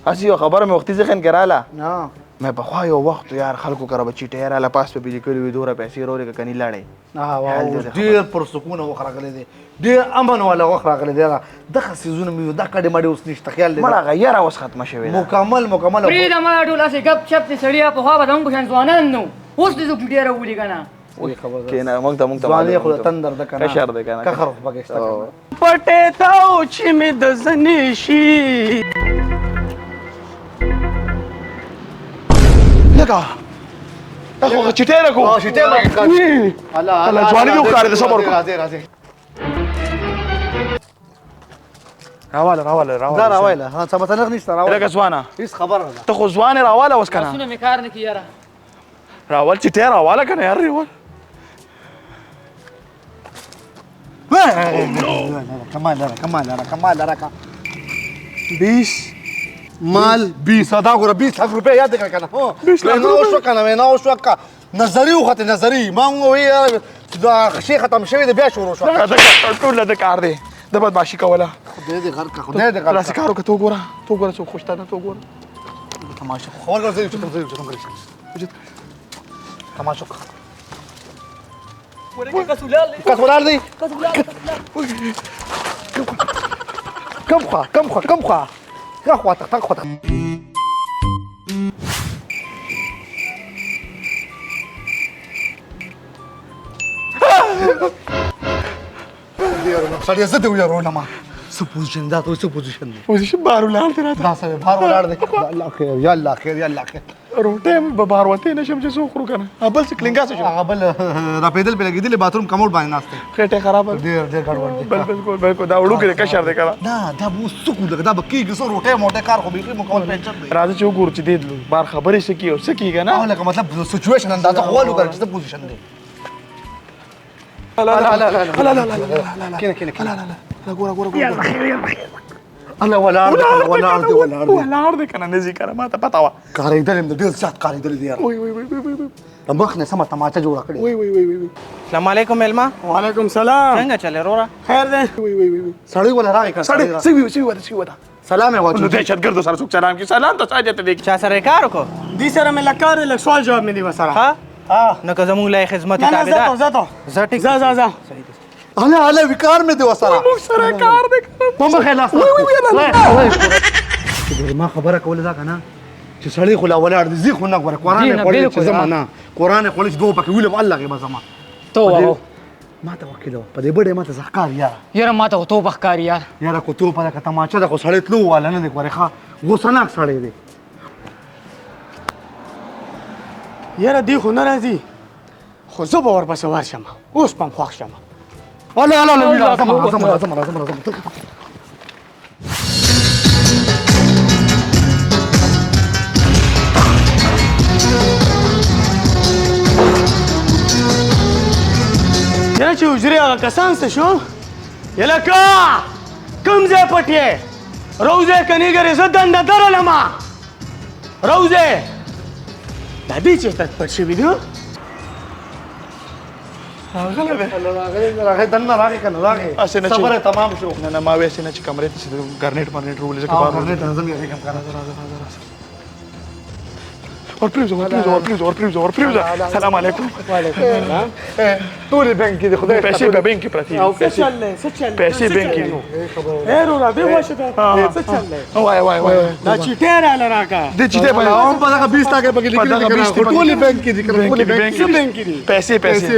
اسی یو خبره مې وختي ذهن کې رااله مې پخوا یو وخت یار خلکو کره به چیټۍ رااله پاس په بي لیکلي وي دوره پیسې راوړې که کني لاړې ډېر پرسکونه وخت راغلی دی ډېر امن والا وخت راغلی دی دغه څیزونه مې دا کډې مډې اوس نشته خیال دی مړه هغه یاره اوس ختمه شوې ده مکمل پرېږده مړه ټول هسې ګپ شپ دې سړي پخوا به زموږ په شان ځوانان نه اوس دې څوک چوټۍ راولي که نه کېنه موږ ته ځواني خو د تندر ده که نه کشر دی که نه کخر خو پکې شته پټې تاو چې مې د زنې شي لکه دا خو چیټۍ راکړو شیټې الله ځواني دې وښکارېده صبر وکړه راځي راواله دا راوایله څه مطلب نشته راواله لکه ځوانه هېڅ خبره نه ته خو ځوان یې راواله اوس که نه لاسونه مې کار نه کوي یاره راول چیټۍ راواله که نه یار ریول کمال لرا 20 مال 20 دا ګوره 20 लाख रुपए یاد کړه کنه هو 20 लाख نو شو کنه نو شو کا نظری وخت نظری ما وی دا شي ختم شوی دی بیا شروع شو ټول د کار دی د بدمعشي کوله خدای دې غر کا خدای دې غر راځه کارو که تو ګوره څو خوشتانه تو ګوره تماشا خبر ګرځي چې تم تماشا کسولال دی کم خوا یا خواته تک خواته سړی زه دې ویارونه ما څه پوزیشن دا ته څه پوزیشن دی پوزیشن بار ولاړ دی راته دا څه بار ولاړ دی الله خیر یا الله خیر یا الله خیر روټۍ مې به بار وتې نه شم چې څه وخورو که نه بل څه کلینګا څه شو هغه بل راپېدل پې لګېدلې باتروم کموډ باندې ناست دی خېټې خرابه ډېر ګډوډ دی بالکل دا وړوکی دی کشر دی که نه نه دا به اوس څه کوو دا به کېږي څه روټۍ موټۍ کار خو بیخي مکمل پنچر دی راځه چې وګورو چې دې بار خبرې څه کېږي او څه کېږي که نه لکه مطلب سچویشن اندازه خو والو کړه چې څه پوزیشن دی کینه ګوره الله ولاړ دی که نه نه ځي که نه ما ته پته وه کارېدل یم د ډېر زیات کارېدلی دی یار د مخ نه سمه تماچه جوړه کړې السلام علیکم میلمه وعلیکم سلام څنګه چلې وروره خیر دی سړی ولا راغی که سوي ده سلام یې واچو نو دهشتګردو سره څوک سلام کړي سلام ته څه حاجت دی چا سره یې کار وکړو دې سره مې لږ کار دی لږ سوال جواب مې دی ورسره ها نو که زموږ لایق خدمت نه تابعدار زه ټیک ځه هله وکار مې دی وسره موږ سره کار دی ماما خلاص ما خبره کوله دا کنه چې سړی خو لا ولاړ دی زی خو نه غواړي قرآن یې خوړلی چې زمانه قرآن یې خوړلی چې دوه پکې ویلم الله غیبه زما تو وو ما ته وکیلو په دې بډې ما ته زحکار یاره ما ته خو توپ ښکاري یار یاره کو تو په دغه تماچه ده خو سړی تلو والا نه دی ګورې ښه غوسناک سړی دی یاره دی خو نه راځي خو زه به ورپسې ورشم اوس به م خوښ شم یاره چې حجرې هغه کسان څه شو یلکه کوم ځای پټ یې روزې کنیګرې زه دنده درلمه روزې دا دې چېرته پټ شوي دي راغلی دننه راغی که نه راغی صبر یې تمام شو نه ما ویسې نه چې کمرې ته چې ګرنېټ مرنېټ رولې ځکه بار ګرنېټ نظم یېږم که نه ورپرېوځه سلام علیکم ټولې بینک کې دي خدای پیسې به بینک کې پرتې دي پیسې بینک کې دي وروره دې خوښه ده څه چل دی وایه دا چیټۍ راله راکړه دې چیټۍ باندې هم په دغه 20 ټاکې پکې لیکلي دي که نه خو ټولې بینک کې دي که نه ټولې بینک څه بینک کې دي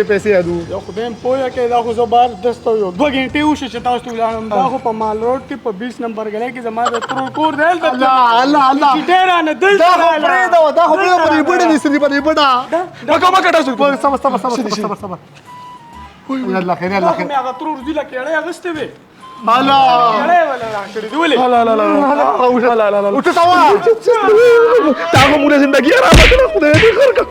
پیسې یادو یو خدای م پوهه کې دا خو زه بار دسته یو 2 غنټې وشو چې تاسو ته ولاړم دا خو په مال روډ کې په 20 نمبر ګلۍ کې زما د ترور کور دی هلته الله چیټۍ رانه دلته دا خو پرېږده دا خو پرېږده په دې بډې نیسي په دې بډه مکه کټه صبر الله خیر الله خیر مې هغه ترور زیله کېړۍ اغوستې وې الله کېړۍ ولا راکړې دي ولې وټسوا تا خو موږ زندګي آرامه کړه خدای دې خیر کړه